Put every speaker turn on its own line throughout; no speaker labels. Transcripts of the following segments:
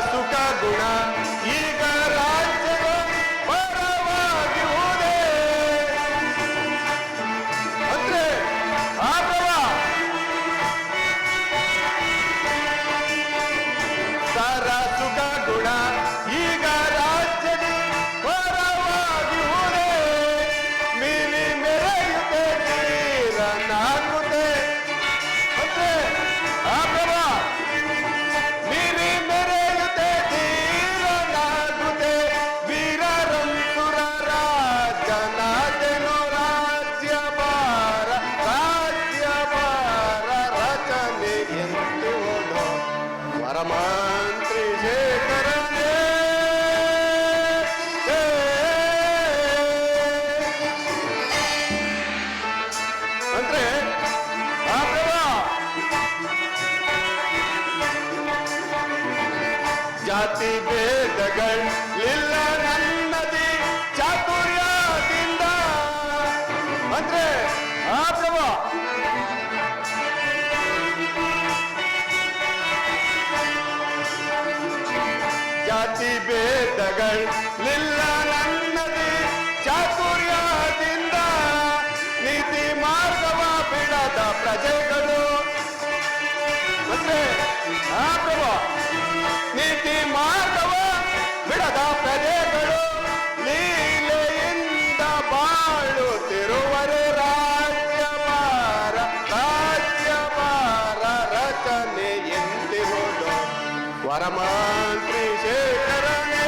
ಸುಖ ಗುಣ ಈಗ ರಾಜ್ಯದ ಪರವಾಗಿ ಹೋದೆ ಅಂದ್ರೆ ಸರ ಸುಖ ಗುಣ ಈಗ ರಾಜ್ಯದ ಪರವಾಗಿ ಹೋದೆ ಮೀನಿ ಮೆರೆಯುತ್ತೆ ತೀರನಾಗುತ್ತೆ ಅಂದ್ರೆ ಮೀರಿ ಮೆರೆಯುತ್ತೆ ತೀರನಾಗುತ್ತೆ ವೀರರಂಸುರ ರಾಜನಾದೆನು ರಾಜ್ಯಭಾರ ರಚನೆ ಎಂದು ವರಮಂತ್ರಿ ಶೇಖರನೇ ಅಂದ್ರೆ ಜಾತಿ ಭೇದಗಳಿಲ್ಲ ನನ್ನದಿ ಚಾತುರ್ಯದಿಂದ ಅಂದ್ರೆ ಪ್ರಭು ಜಾತಿ ಭೇದಗಳಿಲ್ಲ ನನ್ನದಿ ಚಾತುರ್ಯದಿಂದ ನೀತಿ ಮಾರ್ಗವ ಬಿಡದ ಪ್ರಜೆಗಳು ಅಂದ್ರೆ ಪ್ರಭು ನೀತಿ ಮಾರ್ಗವ ಬಿಡದ ಪ್ರಜೆಗಳು ಲೀಲೆಯಿಂದ ಬಾಳುತ್ತಿರುವರೆ ರಾಜ್ಯಭಾರ ರಚನೆ ಎಂದಿರುವುದು ವರಮಂತ್ರಿ ಶೇಖರನೇ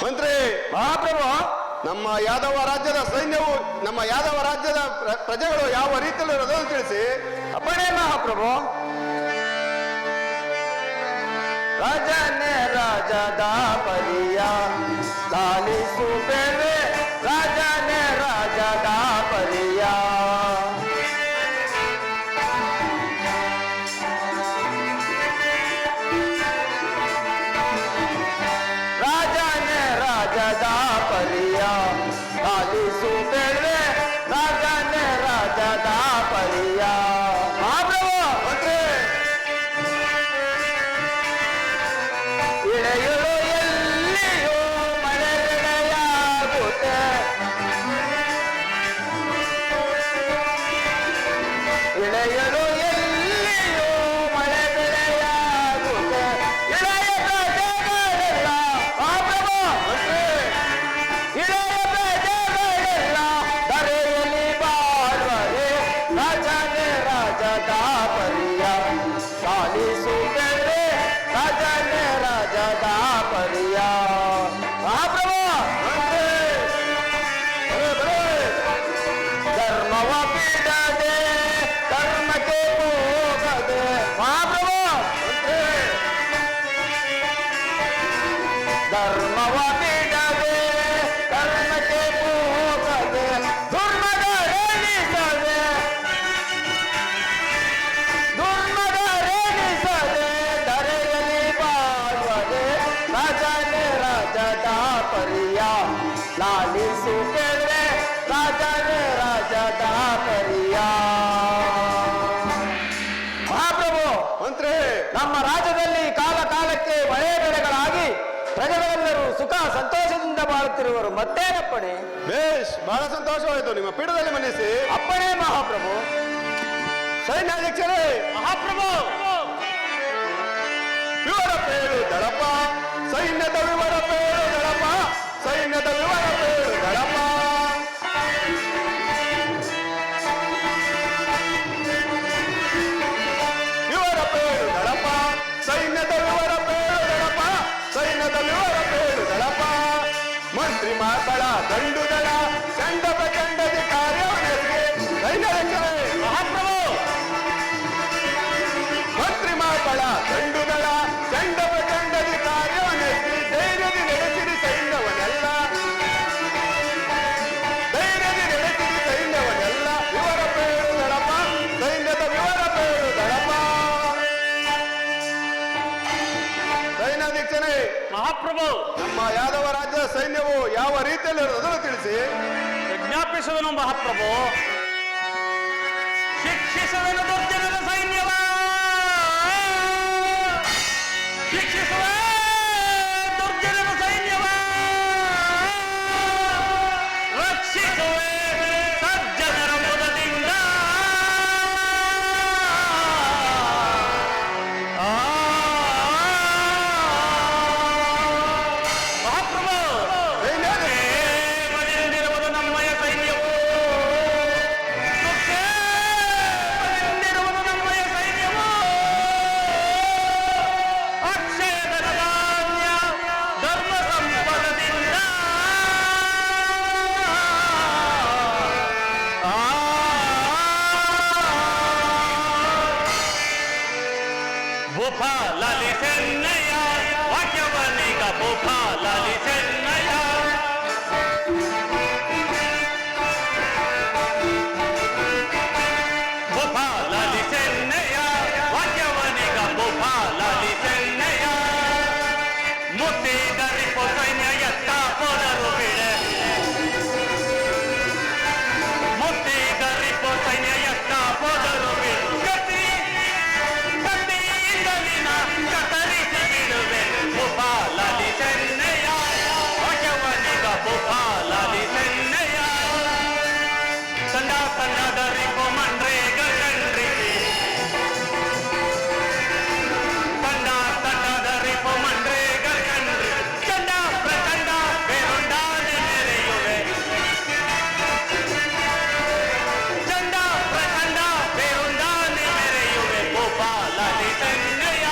ಮಂತ್ರಿ ಮಹಾಪ್ರಭು ನಮ್ಮ ಯಾದವ ರಾಜ್ಯದ ಸೈನ್ಯವು ನಮ್ಮ ಯಾದವ ರಾಜ್ಯದ ಪ್ರಜೆಗಳು ಯಾವ ರೀತಿಯಲ್ಲಿ ಇರೋದನ್ನು ತಿಳಿಸಿ.
ಅಪ್ಪಣೆ ಮಹಾಪ್ರಭು. ರಾಜನೇ ರಾಜದ ಪರಿಯ ಲಾಲಿಸುತ್ತೇವೆ ರಾಜನೇ ರಾಜದ ಪರಿಯ ರಾಜನೇ ರಾಜದ ಪರಿಯ ಲಾಲಿಸುತ್ತೇವೆ ರಾಜನೇ ರಾಜದ ಪರಿಯ ಇಳೆಯಲು ಎಲ್ಲಿಯೂ ಮಳೆ ಬೆಳೆಯಾಗುತ್ತೆ ಇಳೆಯಲು ಎಲ್ಲಿಯೂ ಮಳೆ ಬೆಳೆಯಾಗುತ್ತೆ ಇಳೆಯ ಪ್ರಜೆಗಳೆಲ್ಲ ಇಳೆಯ ಪ್ರಜೆಗಳೆಲ್ಲ ಧರೆಯಲ್ಲಿ ಬಾಳುವರೆ ರಾಜನೇ ರಾಜದ ಪರಿಯ ಸಾಲಿಸುತ್ತೇವೆ ರಾಜನೇ ರಾಜದ ಪರಿಯ ಧರ್ಮವ ಬಿಡದೆ ಧರ್ಮಕ್ಕೆ ಹೋಗದೆ ಧರ್ಮವ ಬಿಡದೆ ಧರ್ಮಕ್ಕೆ ಹೋಗದೆ ದುರ್ಮದ ರೇಣಿಸದೆ ಧರೆಯಲ್ಲಿ ಬಾಳುವದೆ ರಾಜನೇ ರಾಜದ ಪರಿಯ ಲಾಲಿಸುತ್ತೇವೆ ರಾಜನೇ ರಾಜದ ಪರಿಯ ಮಹಾಪ್ರಭು
ಮಂತ್ರಿ
ನಮ್ಮ ರಾಜ್ಯದಲ್ಲಿ ಕಾಲ ಕಾಲಕ್ಕೆ ಮಳೆ ಬೆಳೆಗಳಾಗಿ ಪ್ರಜೆಗಳೆಲ್ಲರೂ ಸುಖ ಸಂತೋಷದಿಂದ ಬಾಳುತ್ತಿರುವರು ಮತ್ತೇನಪ್ಪಣೆ.
ಬೇಷ್ ಬಹಳ ಸಂತೋಷವಾಯಿತು. ನಿಮ್ಮ ಪೀಠದಲ್ಲಿ ಮನ್ನಿಸಿ.
ಅಪ್ಪಣೆ ಮಹಾಪ್ರಭು.
ಸೈನ್ಯಾಧ್ಯಕ್ಷರೇ
ಮಹಾಪ್ರಭು
ವಿವರ ಪೇಳು ದಳಪ ಸೈನ್ಯದ ವಿವರ ಪೇಳು ದಳಪ ಸೈನ್ಯದ ವಿವರ ಪೇಳು ದಳಪ ವಿವರ ಪೇಳು ದಳಪ ಸೈನ್ಯದ ವಿವರ ಪೇಳು ದಳಪ ಸೈನ್ಯದ ವಿವರ ಪೇಳು ದಳಪ ಮಂತ್ರಿ ಮಾತಳ ದಂಡು ದಳ ಚಂಡ ಪ್ರಚಂಡದಿ ಕಾರ್ಯವನೆಸಗೆ ಸೈನ್ಯಾಧ್ಯಕ್ಷರೇ
ಮಹಾಪ್ರಭು
ಮಂತ್ರಿ ಮಾತಳ ದಂಡು ದಳ ಚಂಡ ಪ್ರಚಂಡದಿ ಕಾರ್ಯವನೆಸಗಿ ಧೈರ್ಯದಿ ನಡೆಸಿರಿ ಸೈನ್ಯವನ್ನೆಲ್ಲ ವಿವರ ಪೇಳು ದಳಪ ಸೈನ್ಯದ ವಿವರ ಪೇಳು ದಳಪ ಸೈನ್ಯಾಧ್ಯಕ್ಷರೇ
ಮಹಾಪ್ರಭು
ನಮ್ಮ ಯಾದವ ರಾಜ್ಯದ ಸೈನ್ಯವು ಯಾವ ರೀತಿಯಲ್ಲಿ ಅದನ್ನು ತಿಳಿಸಿ.
ವಿಜ್ಞಾಪಿಸುವನು ಮಹಾಪ್ರಭು.
ಲಾಲಿಸೆನ್ನಯ್ಯ ವಾಕ್ಯವನಿಗ ಭೂಪ ಲಾಲಿಸೆನ್ನಯ್ಯ ಭೂಪ ಲಾಲಿಸೆನ್ನಯ್ಯ ವಾಕ್ಯವನಿಗ ಭೂಪ ಲಾಲಿಸೆನ್ನಯ್ಯ ಮುತ್ತಿದರಿಪು ಸೈನ್ಯ ಎತ್ತ ಹೋದರು ಬಿಡೆ ಮುತ್ತಿದರಿಪು ಸೈನ್ಯ ಎತ್ತ ಹೋದರು ಬಿಡೆ ಕತ್ತಿಯಿಂದಲಿನ ಕತ್ತರಿಸಿ ಬಿಡುವೆ ಭೂಪ ಲಾಲಿಸೆನ್ನಯ್ಯ ವಾಕ್ಯವನಿಗ ಭೂಪ ಲಾಲಿಸೆನ್ನಯ್ಯ ತಂಡ ತಂಡದರಿಪು ಮನ್ರೇಗ ಕಂಡ್ರಿಸಿ ತಂಡ ತಂಡದರಿಪು ಮನ್ರೇಗ ಕಂಡ್ರಿ ಚಂಡ ಪ್ರಚಂಡ ಬೇರೊಂದಾನೆ ಮೆರೆಯುವೆ ಚಂಡ ಪ್ರಚಂಡ ಬೇರೊಂದಾನೆ ಮೆರೆಯುವೆ ಭೂಪ ಲಾಲಿಸೆನ್ನಯ್ಯ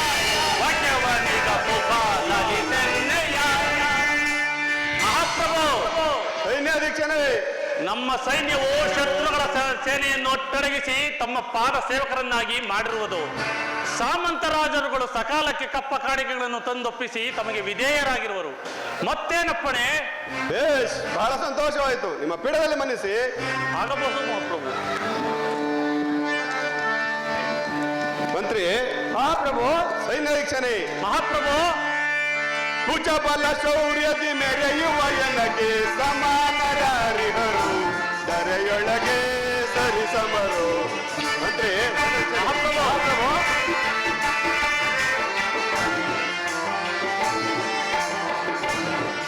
ವಾಕ್ಯವನಿಗ ಭೂಪ ಲಾಲಿಸೆನ್ನಯ್ಯ ಮಹಾಪ್ರಭು
ಸೈನ್ಯಾಧೀಕ್ಷನೇ,
ನಮ್ಮ ಸೈನ್ಯವು ಶತ್ರುಗಳ ಸೇನೆಯನ್ನು ಒಟ್ಟಡಗಿಸಿ ತಮ್ಮ ಪಾದ ಸೇವಕರನ್ನಾಗಿ ಮಾಡಿರುವುದು. ಸಾಮಂತರಾಜರುಗಳು ಸಕಾಲಕ್ಕೆ ಕಪ್ಪ ಕಾಣಿಕೆಗಳನ್ನು ತಂದೊಪ್ಪಿಸಿ ತಮಗೆ ವಿಧೇಯರಾಗಿರುವರು. ಮತ್ತೇನಪ್ಪಣೆ?
ಬೇಷ್, ಬಹಳ ಸಂತೋಷವಾಯಿತು. ನಿಮ್ಮ ಪೀಠದಲ್ಲಿ ಮನ್ನಿಸಿ.
ಆಗಬಹುದು ಮಹಾಪ್ರಭು.
ಮಂತ್ರಿ,
ಮಹಾಪ್ರಭು.
ಸೈನ್ಯಾಧೀಕ್ಷನೇ,
ಮಹಾಪ್ರಭು,
ಭುಜಬಲ ಶೌರ್ಯದಿ ಮೆರೆಯುವ ಎನಗೆ ಸಮಾನರಾರಿಹರು ದರೆಯೊಳಗೆ ಸರಿಸಮರು. ಮಂತ್ರಿ,
ಮಹಾಪ್ರಭು,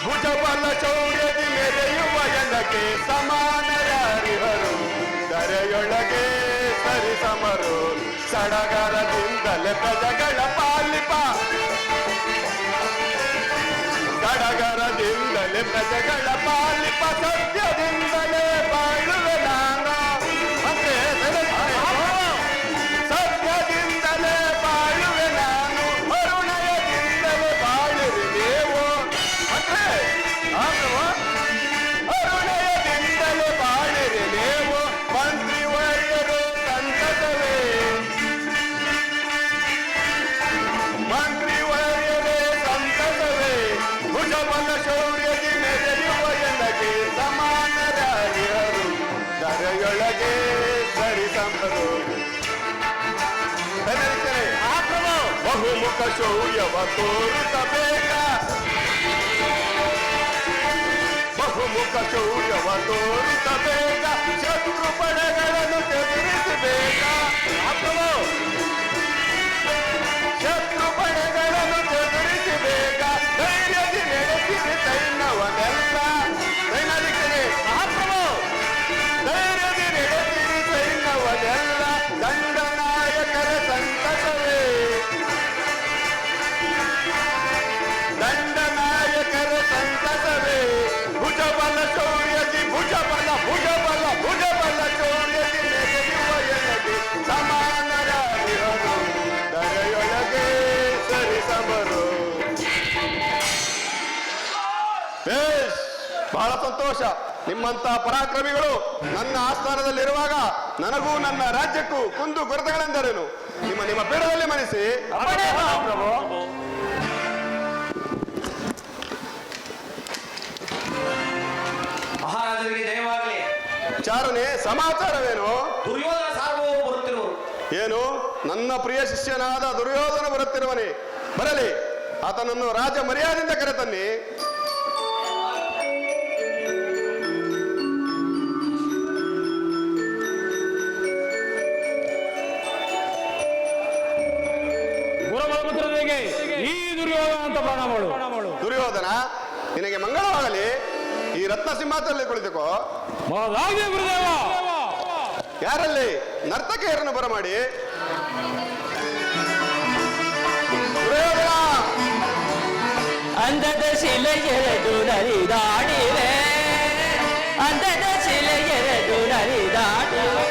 ಭುಜಬಲ ಶೌರ್ಯದಿ ಮೆರೆಯುವ ಎನಗೆ ಸಮಾನರಾರಿಹರು ದರೆಯೊಳಗೆ ಸರಿಸಮರು. ಸಡಗರದಿಂದಲೇ ಪ್ರಜೆಗಳ ಪಾಲಿಪ ಸಡಗರದಿಂದಲೇ ಪ್ರಜೆಗಳ ಪಾಲಿಪ ಸತ್ಯದಿಂದಲೇ ಬಾಳುವೆ ನಾನು. ಮತ್ತೆ ಸತ್ಯದಿಂದಲೇ ಬಾಳುವೆ ನಾನು, ಅರುಣಯದಿಂದಲೇ ಬಾಳಿರಿ ನೀವು. ಮತ್ತೆ ಅರುಣಯದಿಂದಲೇ ಬಾಳಿರಿ ನೀವು. ಮಂತ್ರಿ ವರ್ಯರು ಸಂತತವೇ ಮಂತ್ರಿ ವರ್ಯರೇ ಸಂತತವೇ ಭುಜಬಲ ಶೌರ್ಯದಿ ಮೆರೆಯುವ ಎನಗೆ ಸಮಾನರಾಗಿಹರು ದರೆಯೊಳಗೆ ಸರಿಸಂಬರು.
ಮಹಾಪ್ರಭು,
ಬಹುಮುಖ ಶೌರ್ಯವ ತೋರಿಸಬೇಕ ಬಹುಮುಖ ಶೌರ್ಯವ ತೋರಿಸಬೇಕ ಶತ್ರು ಪಡೆಗಳನ್ನು ಚದುರಿಸಬೇಕ. ಶತ್ರು ಪಡೆಗಳನ್ನು ಚದುರಿಸಬೇಕ ಧೈರ್ಯದಿ ನಡೆಸಿರಿ ಸೈನ್ಯವನ್ನೆಲ್ಲ. ಸೈನ್ಯಾಧೀಕ್ಷನೇ,
ಮಹಾಪ್ರಭು,
ಧೈರ್ಯದಿ ನಡೆಸಿರಿ ಸೈನ್ಯವನ್ನೆಲ್ಲ. ದಂಡನಾಯಕರ ಸಂತಸವೇ ದಂಡನಾಯಕರ ಸಂತಸವೇ ಭುಜಬಲ ಶೌರ್ಯದಿ ಭುಜಬಲ ಭುಜಬಲ ಭುಜಬಲ ಶೌರ್ಯದಿ ಮೆರೆಯುವ ಎನಗೆ ಸಮಾನರಾಗಿಹರು ದರೆಯೊಳಗೆ ಸರಿಸಮರು. ಬೇಷ್, ಬಹಳ ಸಂತೋಷ. ನಿಮ್ಮಂತ ಪರಾಕ್ರಮಿಗಳು ನನ್ನ ಆಸ್ಥಾನದಲ್ಲಿರುವಾಗ ನನಗೂ ನನ್ನ ರಾಜ್ಯಕ್ಕೂ ಕುಂದು ಕೊರತೆಗಳೆಂದರೇನು? ನಿಮ್ಮ ಪೀಠದಲ್ಲಿ ಮನಿಸಿ.
ಅಪ್ಪಣೆ ಮಹಾಪ್ರಭು.
ಮಹಾರಾಜರಿಗೆ ಜಯವಾಗಲಿ.
ಚಾರುಣಿ, ಸಮಾಚಾರವೇನು?
ದುರ್ಯೋಧನ ಸಾರ್ವಭೌಮ ಬರುತ್ತಿರುವರು.
ಏನು? ನನ್ನ ಪ್ರಿಯ ಶಿಷ್ಯನಾದ ದುರ್ಯೋಧನ ಬರುತ್ತಿರುವನೇ? ಬರಲಿ, ಆತನನ್ನು ರಾಜ ಮರ್ಯಾದೆಯಿಂದ ಕರೆತನ್ನಿ.
ಗುರುಬಲಪುತ್ರರಿಗೆ ಈ ದುರ್ಯೋಧನ ಅಂತ ಬಾಣ ಮಾಡು.
ದುರ್ಯೋಧನ, ನಿನಗೆ ಮಂಗಳವಾಗಲಿ. ಈ ರತ್ನ ಸಿಂಹಾಸನದಲ್ಲಿ ಕುಳಿತುಕೋ.
ಮಹಾರಾಜ ಗುರುದೇವ.
ಯಾರಲ್ಲಿ ನರ್ತಕಿಯರನ್ನು ಬರಮಾಡಿ. ದುರ್ಯೋಧನ,
ಅಂದದ ಶಿಲೆ ಎರೆದು ನರಿದಾಡಿವೆ, ಅಂದದ ಶಿಲೆ ಎರೆದು ನರಿದಾಡಿವೆ.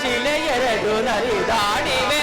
ಶಿಲೆ ಎರೆದು ನರಿದಾಡಿವೆ,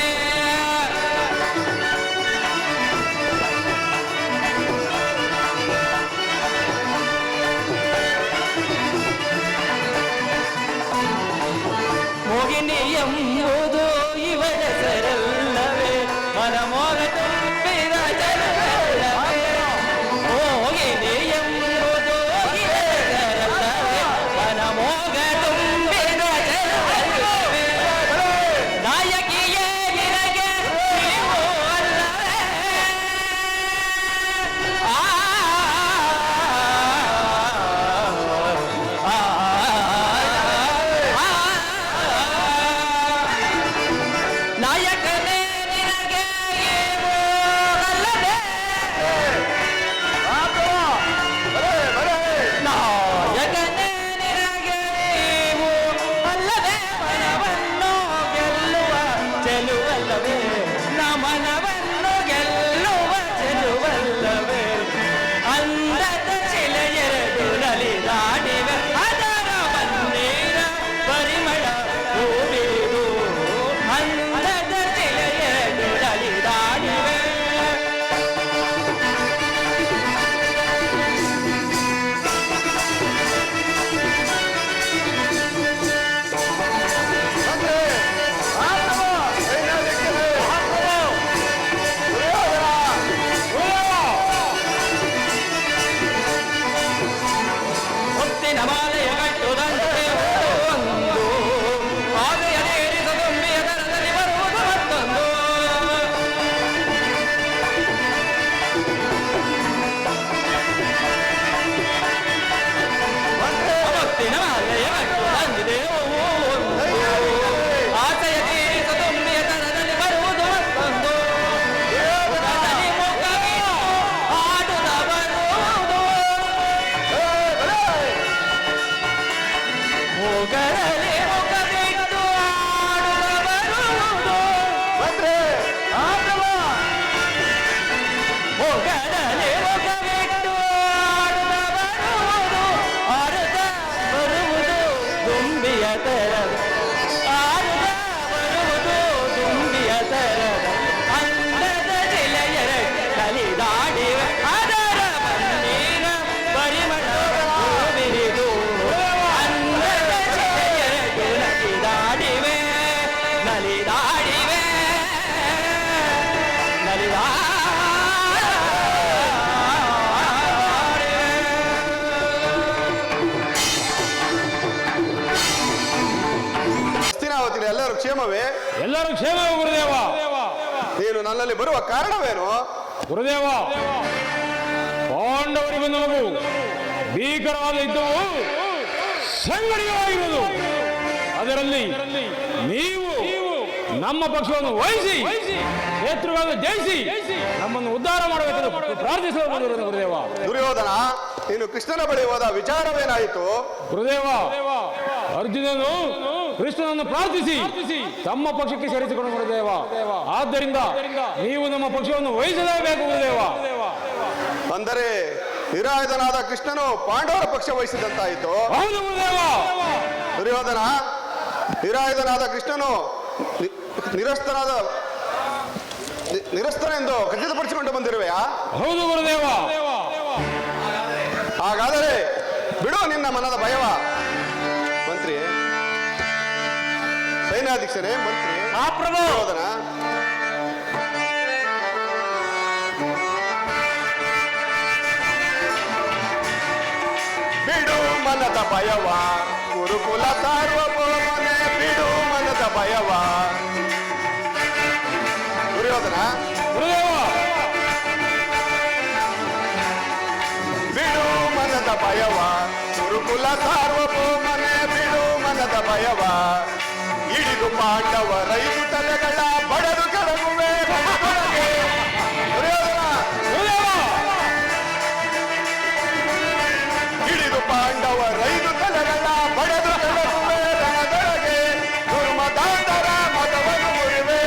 ತೆರದ ಆರುದ ಬರುವುದು ತುಂಬಿಯ ತೆರದ ಅಂದದ ಶಿಲೆಯೆರಡು ನಲಿದಾಡಿವೆ ಅದರ ಬನ್ನೀರ ಪರಿಮಳ ಬಿರಿದು ಅಂದದ ಶಿಲೆಯೆರಡು ನಲಿದಾಡಿವೆ ನಲಿದಾಡಿವೆ
ಹಸ್ತಿನಾವತಿನ ಎಲ್ಲರೂ ಕ್ಷೇಮವೇ?
ಎಲ್ಲರೂ ಕ್ಷೇಮ ಗುರುದೇವ.
ನೀನು ನನ್ನಲ್ಲಿ ಬರುವ ಕಾರಣವೇನು?
ಗುರುದೇವ, ಪಾಂಡವರಿಗೆ ನಮಗೂ ಭೀಕರವಾದ ಯುದ್ಧವು ಸಂಘಟಿತವಾಗಿರುವುದು. ಅದರಲ್ಲಿ ನೀವು ನಮ್ಮ ಪಕ್ಷವನ್ನು ವಹಿಸಿ ಶತ್ರುಗಳನ್ನು ಜಯಿಸಿ ನಮ್ಮನ್ನು ಉದ್ಧಾರ ಮಾಡಬೇಕೆಂದು ಪ್ರಾರ್ಥಿಸಲು ಬಂದಿರುವುದು ಗುರುದೇವ.
ದುರ್ಯೋಧನ, ನೀನು ಕೃಷ್ಣನ ಬಳಿ ಹೋದ ವಿಚಾರವೇನಾಯಿತು?
ಗುರುದೇವ, ಅರ್ಜುನನು ಕೃಷ್ಣನನ್ನು ಪ್ರಾರ್ಥಿಸಿ ತಮ್ಮ ಪಕ್ಷಕ್ಕೆ ಸೇರಿಸಿಕೊಂಡು ಗುರುದೇವ. ಆದ್ದರಿಂದ ನೀವು ನಮ್ಮ ಪಕ್ಷವನ್ನು ವಹಿಸಲೇಬೇಕು ಗುರುದೇವ.
ಅಂದರೆ ನಿರಾಯುಧನಾದ ಕೃಷ್ಣನು ಪಾಂಡವರ ಪಕ್ಷ ವಹಿಸಿದಂತಾಯಿತು.
ಹೌದು ಗುರುದೇವ.
ದುರ್ಯೋಧನ, ನಿರಾಯುಧನಾದ ಕೃಷ್ಣನು ನಿರಸ್ತನೆಂದು ಖಚಿತಪಡಿಸಿಕೊಂಡು ಬಂದಿರುವೆಯಾ?
ಹೌದು ಗುರುದೇವ.
ಹಾಗಾದರೆ ಬಿಡು ನಿನ್ನ ಮನದ ಭಯವ. ಮಂತ್ರಿ, ಸೈನ್ಯಾಧೀಕ್ಷರೇ, ಮಂತ್ರಿ ದುರ್ಯೋಧನ, ಬಿಡು ಮನದ ಭಯವ, ಗುರುಕುಲ ಸಾರ್ವಭೌಮನೆ, ಬಿಡು ಮನದ ಭಯವ. ದುರ್ಯೋಧನ,
ಗುರುದೇವ,
ಬಿಡು ಮನದ ಭಯವ, ಗುರುಕುಲ ಸಾರ್ವಭೌಮನೆ, ಬಿಡು ಮನದ ಭಯವ. ಇಡಿದು ಪಾಂಡವರ 5 ತಲೆಗಳ ಬಡದು ಕೆಳಗುವೆ ರಣದೊಳಗೆ. ದುರ್ಯೋಧನ, ಹಿಡಿದು ಪಾಂಡವರ 5 ತಲೆಗಳ ಬಡದು ಕೆಳಗುವೆ ರಣದೊಳಗೆ. ದುರ್ಮದಾಂತರ ಮತವನ್ನು ಮುರಿವೆ.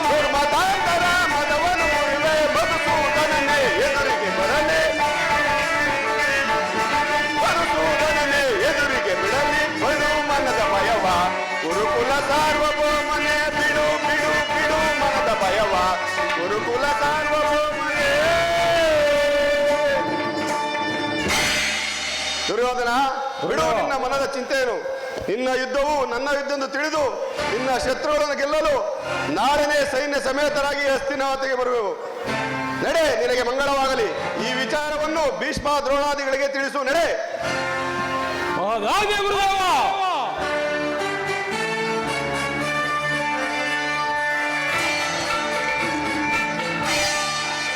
ದುರ್ಮದಾಂತರ ಮತವನ್ನು ಮುರಿವೆ. ಮಧುಸೂದನನೇ ಎದುರಿಗೆ ಬರಲಿ, ಮಧುಸೂದನನೇ ಎದುರಿಗೆ ಬಿಡಲಿ. ಬಿಡು ಮನದ ಭಯವ, ಗುರುಕುಲ ಸಾರ್ವಭೌಮನೆ, ಬಿಡು ಬಿಡು ಬಿಡು ಮನದ ಭಯವ, ಗುರುಕುಲ ಸಾರ್ವಭೌಮನೆ. ದುರ್ಯೋಧನ, ಬಿಡು ನಿನ್ನ ಮನದ ಚಿಂತೆಯನ್ನು. ನಿನ್ನ ಯುದ್ಧವು ನನ್ನ ಯುದ್ಧವೆಂದು ತಿಳಿದು ನಿನ್ನ ಶತ್ರುಗಳನ್ನು ಗೆಲ್ಲಲು ನಾಳೆನೇ ಸೈನ್ಯ ಸಮೇತರಾಗಿ ಹಸ್ತಿನಾವತಿಗೆ ಬರುವೆವು. ನಡೆ, ನಿನಗೆ ಮಂಗಳವಾಗಲಿ. ಈ ವಿಚಾರವನ್ನು ಭೀಷ್ಮ ದ್ರೋಣಾದಿಗಳಿಗೆ ತಿಳಿಸು. ನಡೆ.
ಹಾಗೆ ಗುರುದೇವ.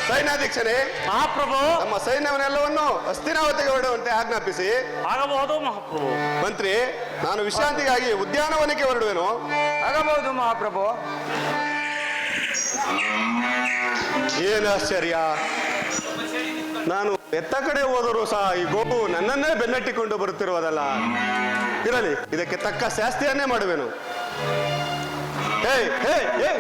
ಸೈನ್ಯಾಧೀಕ್ಷರೇ,
ಮಹಾಪ್ರಭು
ನಮ್ಮ ಸೈನ್ಯವನ್ನೆಲ್ಲವನ್ನು ಹಸ್ತಿನಾವತಿಗೆ ಹೊರಡುವಂತೆ ಆಜ್ಞಾಪಿಸಿ.
ಆಗಬಹುದು ಮಹಾಪ್ರಭು.
ಮಂತ್ರಿ, ನಾನು ವಿಶ್ರಾಂತಿಗಾಗಿ ಉದ್ಯಾನವನಕ್ಕೆ ಹೊರಡುವೆನು.
ಆಗಬಹುದು ಮಹಾಪ್ರಭು.
ಏನು ಆಶ್ಚರ್ಯ! ನಾನು ಎತ್ತ ಕಡೆ ಹೋದರೂ ಸಹ ಈ ಗೋಪು ನನ್ನನ್ನೇ ಬೆನ್ನಟ್ಟಿಕೊಂಡು ಬರುತ್ತಿರುವುದಲ್ಲ. ಇರಲಿ, ಇದಕ್ಕೆ ತಕ್ಕ ಶಾಸ್ತಿಯನ್ನೇ ಮಾಡುವೆನು. ಹೇ ಹೇ ಹೇ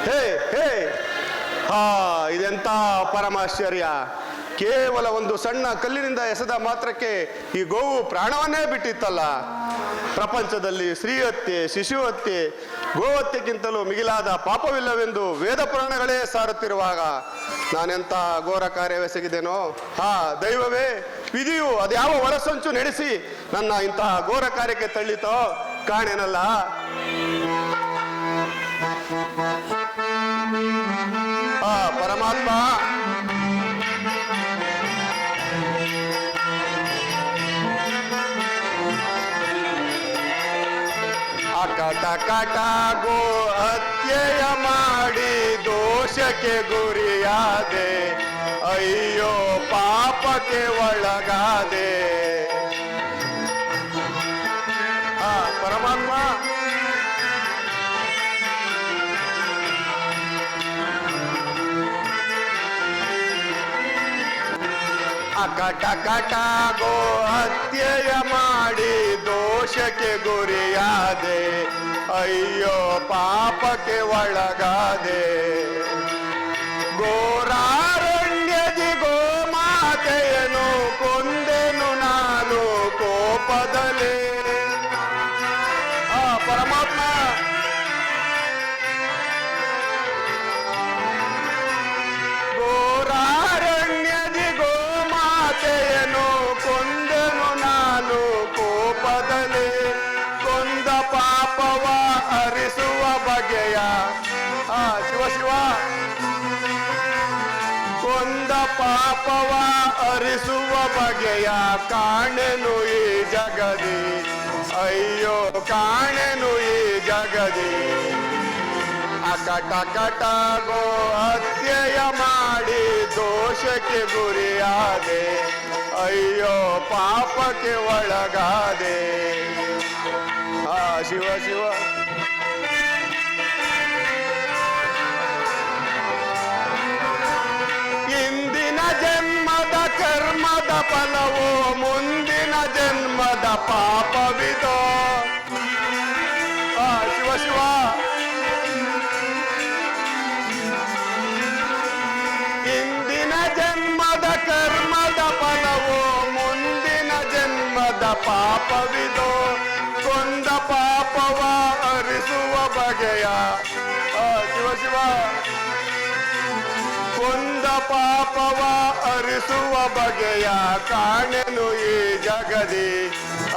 ಹೇ ಹೇ ಹಾ, ಇದೆಂತ ಪರಮಾಶ್ಚರ್ಯ! ಕೇವಲ ಒಂದು ಸಣ್ಣ ಕಲ್ಲಿನಿಂದ ಎಸೆದ ಮಾತ್ರಕ್ಕೆ ಈ ಗೋವು ಪ್ರಾಣವನ್ನೇ ಬಿಟ್ಟಿತ್ತಲ್ಲ. ಪ್ರಪಂಚದಲ್ಲಿ ಶ್ರೀಹತ್ಯೆ, ಶಿಶುಹತ್ಯೆ, ಗೋಹತ್ಯೆಗಿಂತಲೂ ಮಿಗಿಲಾದ ಪಾಪವಿಲ್ಲವೆಂದು ವೇದ ಪುರಾಣಗಳೇ ಸಾರುತ್ತಿರುವಾಗ ನಾನೆಂತ ಘೋರ ಕಾರ್ಯವೆಸಗಿದೆನೋ. ಹಾ ದೈವವೇ, ವಿಧಿಯು ಅದ್ಯಾವ ಒಳಸಂಚು ನಡೆಸಿ ನನ್ನ ಇಂತಹ ಘೋರ ಕಾರ್ಯಕ್ಕೆ ತಳ್ಳಿತೋ ಕಾಣೆನಲ್ಲ. ಆ ಪರಮಾತ್ಮ, ಅಕಟ ಕಟ ಗೋ ಹತ್ಯೆಯ ಮಾಡಿ ದೋಷಕ್ಕೆ ಗುರಿಯಾದೆ, ಅಯ್ಯೋ ಪಾಪಕ್ಕೆ ಒಳಗಾದೆ. ಆ ಪರಮಾತ್ಮ, ಅಕಟ ಕಟ ಗೋ ಹತ್ಯೆಯ ಮಾಡಿ ದೋಷಕ್ಕೆ ಗುರಿಯಾದೆ, ಅಯ್ಯೋ ಪಾಪಕ್ಕೆ ಒಳಗಾದೆ. ಘೋರಾರಣ್ಯದಿ ಗೋಮ ಕೋಪದಲೇ ಆ ಪರಮಾತ್ಮ ಘೋರಾರಣ್ಯದಿ ಗೋಮಾತೆಯನ್ನು ಕೊಂದೆನು ನಾನು ಕೋಪದಲೇ ಕೊಂದ ಪಾಪವ ಹರಿಸುವ ಬಗೆಯ ಆ ಶಿವ ಶಿವ ಕೊಂದ ಪಾಪವ ಹರಿಸುವ ಬಗೆಯ ಕಾಣೆನು ಈ ಜಗದಿ ಅಯ್ಯೋ ಕಾಣೆನು ಈ ಜಗದಿ ಅಕಟಕಟಗೋ ಹತ್ಯೆಯ ಮಾಡಿ ದೋಷಕ್ಕೆ ಗುರಿಯಾದೆ ಅಯ್ಯೋ ಪಾಪಕ್ಕೆ ಒಳಗಾದೆ ಆ ಶಿವ ಶಿವ ಇಂದಿನ ಜನ್ಮದ ಕರ್ಮದ ಫಲವೋ ಮುಂದಿನ ಜನ್ಮದ ಪಾಪವಿದೋ ಆ ಶಿವ ಶಿವ ಇಂದಿನ ಜನ್ಮದ ಕರ್ಮದ ಫಲವೋ ಮುಂದಿನ ಜನ್ಮದ ಪಾಪವಿದೋ ಕೊಂದ ಪಾಪವ ಹರಿಸುವ ಬಗೆಯ ಆ ಶಿವ ಶಿವ ಕೊಂದ ಪಾಪವ ಹರಿಸುವ ಬಗೆಯ ಕಾಣೆನು ಈ ಜಗದಿ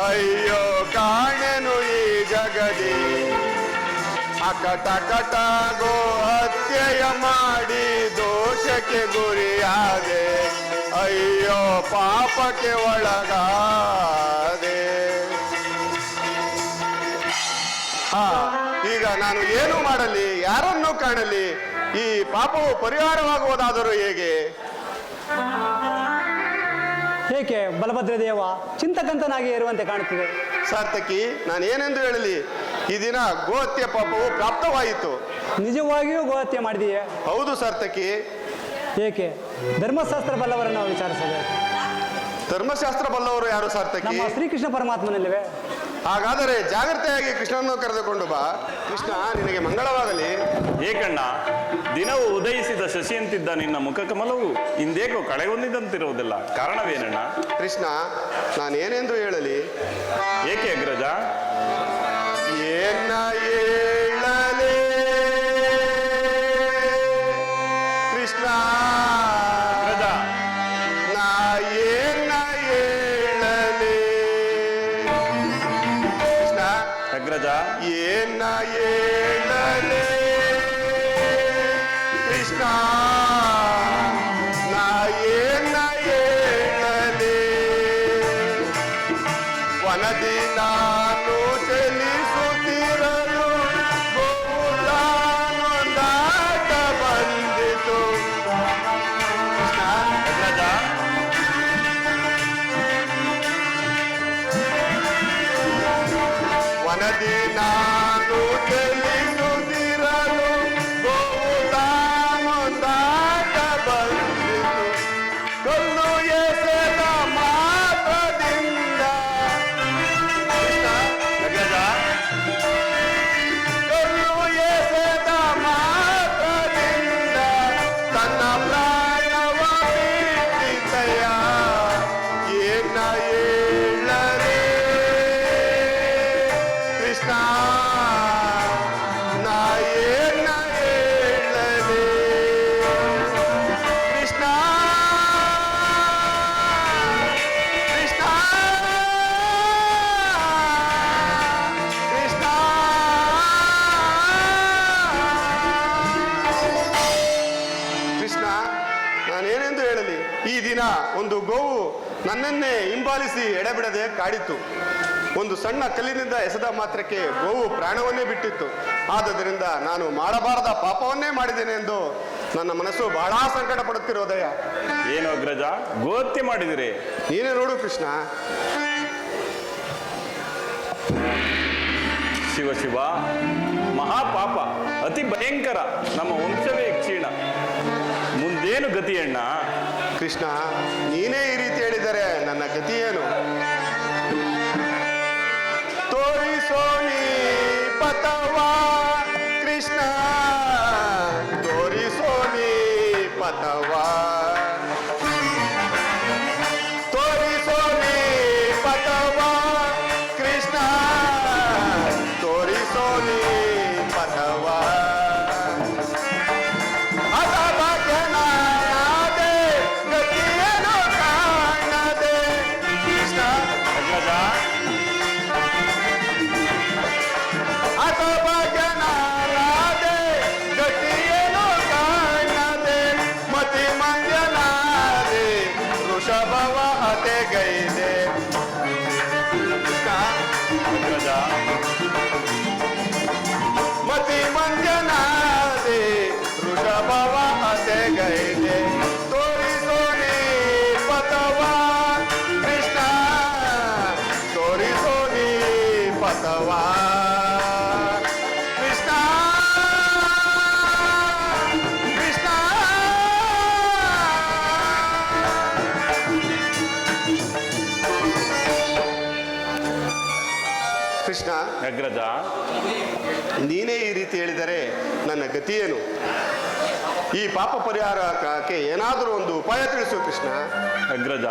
ಅಯ್ಯೋ ಕಾಣೆನು ಈ ಜಗದಿ ಅಕಟಕಟ ಗೋ ಹತ್ಯೆಯ ಮಾಡಿ ದೋಷಕ್ಕೆ ಗುರಿಯಾದೆ ಅಯ್ಯೋ ಪಾಪಕ್ಕೆ ಒಳಗಾದೆ ಹಾ ಈಗ ನಾನು ಏನು ಮಾಡಲಿ ಯಾರನ್ನು ಕಾಣಲಿ ಈ ಪಾಪವು ಪರಿಹಾರವಾಗುವುದಾದರೂ ಹೇಗೆ
ಏಕೆ ಬಲಭದ್ರ ದೇವ ಚಿಂತಕಂತನಾಗಿ ಇರುವಂತೆ ಕಾಣುತ್ತಿದೆ.
ಸಾರ್ಥಕಿ ನಾನೇನೆಂದು ಹೇಳಲಿ ಈ ದಿನ ಗೋಹತ್ಯೆ ಪಾಪವು ಪ್ರಾಪ್ತವಾಯಿತು.
ನಿಜವಾಗಿಯೂ ಗೋಹತ್ಯೆ ಮಾಡಿದೆಯೇ?
ಹೌದು ಸಾರ್ಥಕಿ.
ಏಕೆ ಧರ್ಮಶಾಸ್ತ್ರ ಬಲ್ಲವರನ್ನು ನಾವು ವಿಚಾರಿಸಬೇಕು.
ಧರ್ಮಶಾಸ್ತ್ರ ಬಲ್ಲವರು ಯಾರು ಸಾರ್ಥಕಿ?
ನಮ್ಮ ಶ್ರೀಕೃಷ್ಣ ಪರಮಾತ್ಮನಲ್ಲಿವೆ.
ಹಾಗಾದರೆ ಜಾಗ್ರತೆಯಾಗಿ ಕೃಷ್ಣನನ್ನು ಕರೆದುಕೊಂಡು ಬಾ. ಕೃಷ್ಣ ನಿನಗೆ ಮಂಗಳವಾಗಲಿ.
ಏಕಣ್ಣ, ದಿನವು ಉದಯಿಸಿದ ಶಶಿಯಂತಿದ್ದ ನಿನ್ನ ಮುಖಕಮಲವು ಇಂದೇಕೋ ಕಳೆಗೊಂದಿದ್ದಂತಿರುವುದಿಲ್ಲ. ಕಾರಣವೇನಣ್ಣ?
ಕೃಷ್ಣ ನಾನೇನೆಂದು ಹೇಳಲಿ?
ಏಕೆ ಅಗ್ರಜ?
ಏನ ಹೇಳಲೇ ಕೃಷ್ಣ?
ಅಗ್ರಜ,
ನಾ ಏನ ಹೇಳಲೇ ಕೃಷ್ಣ?
ಅಗ್ರಜ,
ಏನ ಹೇಳಲೇ ಕೃಷ್ಣ? ನಾ ಏನ ಹೇಳಲೇ? ವನದಿ ನಾನು ಚಲಿಸುತ್ತಿರಲು ಗೋಲಾನೊಂದಾಟ ಬಂದಿತು.
ಅಗ್ರಜ,
ವನದಿ ನಾನು ಚಲಿಸುತ್ತಿರಲು ಗೋಲಾನೊಂದಾಟ ಬಂದಿತು. ಕಲ್ಲು ಎಸೆದ ಮಾತ್ರದಿಂದ
ಅಗ್ರಜ,
ಕಲ್ಲು ಎಸೆದ ಮಾತ್ರದಿಂದ ತನ್ನ ಪ್ರಾಣವ ಬಿಟ್ಟಿದೆಯ. ಏನ ಹೇಳಲೇ ಕೃಷ್ಣ? ನಾ ಏನ ಹೇಳಲೇ ಕೃಷ್ಣ? ಕೃಷ್ಣ ಕೃಷ್ಣ ಕೃಷ್ಣ ನಾನೇನೆಂದು ಹೇಳಲಿ? ಈ ದಿನ ಒಂದು ಗೋವು ನನ್ನನ್ನೇ ಹಿಂಬಾಲಿಸಿ ಎಡೆಬಿಡದೆ ಕಾಡಿತು. ಒಂದು ಸಣ್ಣ ಕಲ್ಲಿನಿಂದ ಎಸೆದ ಮಾತ್ರಕ್ಕೆ ಗೋವು ಪ್ರಾಣವನ್ನೇ ಬಿಟ್ಟಿತ್ತು. ಆದುದರಿಂದ ನಾನು ಮಾಡಬಾರದ ಪಾಪವನ್ನೇ ಮಾಡಿದ್ದೇನೆ ಎಂದು ನನ್ನ ಮನಸ್ಸು ಬಹಳ ಸಂಕಟ ಪಡುತ್ತಿರೋದಯ.
ಏನು ಅಗ್ರಜ, ಗೋಹತ್ಯೆ ಮಾಡಿದಿರಿ?
ನೀನೇ ನೋಡು ಕೃಷ್ಣ.
ಶಿವ ಶಿವ, ಮಹಾಪಾಪ, ಅತಿ ಭಯಂಕರ. ನಮ್ಮ ವಂಶವೇ ಕ್ಷೀಣ. ಮುಂದೇನು ಗತಿಯಣ್ಣ?
ಕೃಷ್ಣ ನೀನೇ ಈ ರೀತಿ ಹೇಳಿದರೆ ನನ್ನ ಗತಿ ಏನು? ತೋರಿಸೋ ನೀ ಪಥವಾ ಕೃಷ್ಣ, ತೋರಿಸೋ ನೀ ಪಥವಾ, ತೋರಿಸೋ ನೀ ಪಥವಾ ಅತೆಗೈದೆ ಕೃಷ್ಣ
ಅಗ್ರಜ
ಮತಿ ಮಂಜನಾದೆ ವೃಷಭವ ಅತೆಗೈದೆ ತೋರಿಸೋ ನೀ ಪಥವ ಕೃಷ್ಣ ತೋರಿಸೋ ನೀ ಪಥವ ಕೃಷ್ಣ ಕೃಷ್ಣ ಕೃಷ್ಣ
ಅಗ್ರಜ
ನೀನೇ ಈ ರೀತಿ ಹೇಳಿದರೆ ನನ್ನ ಗತಿಯೇನು? ಈ ಪಾಪ ಪರಿಹಾರಕ್ಕೆ ಏನಾದರೂ ಒಂದು ಉಪಾಯ ತಿಳಿಸು ಕೃಷ್ಣ.
ಅಗ್ರಜ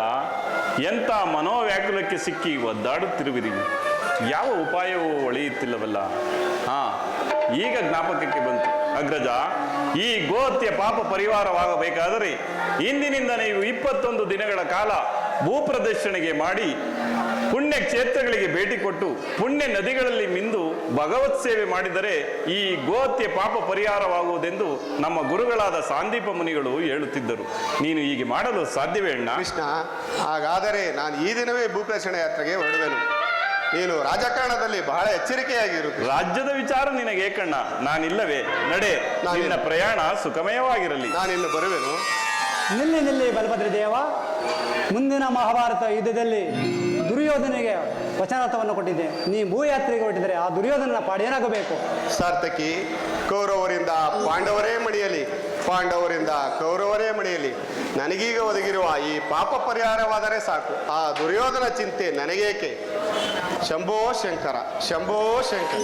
ಎಂಥ ಮನೋವ್ಯಾಕುಲಕ್ಕೆ ಸಿಕ್ಕಿ ಒದ್ದಾಡುತ್ತಿರುವಿರಿ, ಯಾವ ಉಪಾಯವೂ ಒಳೆಯುತ್ತಿಲ್ಲವಲ್ಲ. ಈಗ ಜ್ಞಾಪಕಕ್ಕೆ ಬಂತು. ಅಗ್ರಜ, ಈ ಗೋಹತ್ಯೆ ಪಾಪ ಪರಿಹಾರವಾಗಬೇಕಾದರೆ ಇಂದಿನಿಂದ ನೀವು 21 ದಿನಗಳ ಕಾಲ ಭೂಪ್ರದಕ್ಷಿಣೆಗೆ ಮಾಡಿ ಪುಣ್ಯ ಕ್ಷೇತ್ರಗಳಿಗೆ ಭೇಟಿ ಕೊಟ್ಟು ಪುಣ್ಯ ನದಿಗಳಲ್ಲಿ ಮಿಂದು ಭಗವತ್ ಸೇವೆ ಮಾಡಿದರೆ ಈ ಗೋಹತ್ಯೆ ಪಾಪ ಪರಿಹಾರವಾಗುವುದೆಂದು ನಮ್ಮ ಗುರುಗಳಾದ ಸಾಂದೀಪ ಮುನಿಗಳು ಹೇಳುತ್ತಿದ್ದರು. ನೀನು ಹೀಗೆ ಮಾಡಲು ಸಾಧ್ಯವೇ ಅಣ್ಣ?
ಕೃಷ್ಣ, ಹಾಗಾದರೆ ನಾನು ಈ ದಿನವೇ ಭೂಪ್ರದಕ್ಷಿಣೆ ಯಾತ್ರೆಗೆ ಹೊರಡುವೆನು. ನೀನು ರಾಜಕಾರಣದಲ್ಲಿ ಬಹಳ ಎಚ್ಚರಿಕೆಯಾಗಿರು.
ರಾಜ್ಯದ ವಿಚಾರ ನಿನಗೆ ಏಕಣ್ಣ, ನಾನಿಲ್ಲವೇ? ನಡೆ, ನಿನ್ನ ಪ್ರಯಾಣ ಸುಖಮಯವಾಗಿರಲಿ.
ನಾನಿನ್ನು ಬರುವೆನು.
ನಿಲ್ಲಿ ಬಲಭದ್ರ ದೇವ. ಮುಂದಿನ ಮಹಾಭಾರತ ಯುದ್ಧದಲ್ಲಿ ದುರ್ಯೋಧನಿಗೆ ವಚನರಥವನ್ನು ಕೊಟ್ಟಿದ್ದೆ. ನೀ ಭೂಯಾತ್ರೆಗೆ ಹೊರಟಿದರೆ ಆ ದುರ್ಯೋಧನನ ಪಾಡೇನಾಗಬೇಕು?
ಸಾರ್ಥಕಿ, ಕೌರವರಿಂದ ಪಾಂಡವರೇ ಮಣಿಯಲಿ, ಪಾಂಡವರಿಂದ ಕೌರವರೇ ಮಣಿಯಲಿ. ನನಗೀಗ ಒದಗಿರುವ ಈ ಪಾಪ ಪರಿಹಾರವಾದರೆ ಸಾಕು. ಆ ದುರ್ಯೋಧನ ಚಿಂತೆ ನನಗೇಕೆ? ಶಂಭೋ ಶಂಕರ, ಶಂಭೋ ಶಂಕರ.